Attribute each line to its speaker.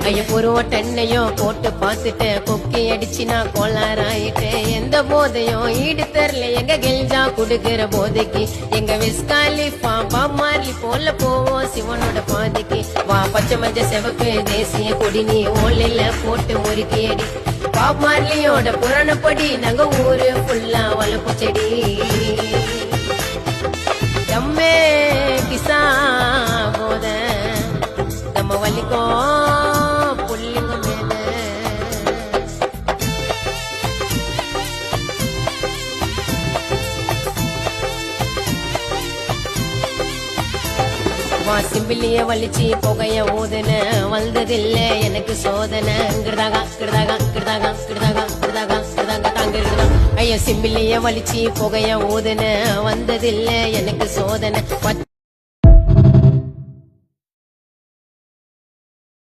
Speaker 1: ஐய பொருவட்டெண்ணையும் போட்டு பார்த்துட்டேன் கொக்கி அடிச்சு நான் கோளாராயிட்டேன் எந்த போதையும் ஈடு தரல எங்க கெல்ஜா குடுக்கிற போதைக்கு எங்க விஸ்காலி பாம்பா மாறி போல போவோம் சிவனோட பாதைக்கு வா பச்சை மஞ்ச செவப்பு தேசிய கொடி நீ ஓலையில போட்டு முறுக்கி அடி பாப் மார்லியோட புராணப்படி நாங்க ஊரு ஃபுல்லா வளர்ப்பு செடி தம்மே கிசா போத நம்ம வலிக்கும் புள்ளிங்க மேல சிம்பிளிய வலிச்சு புகைய ஊதுன வந்ததில்ல எனக்கு சோதனை ஐயா சிம்பிளிய வலிச்சு புகைய ஊதுன வந்ததில்ல எனக்கு சோதனை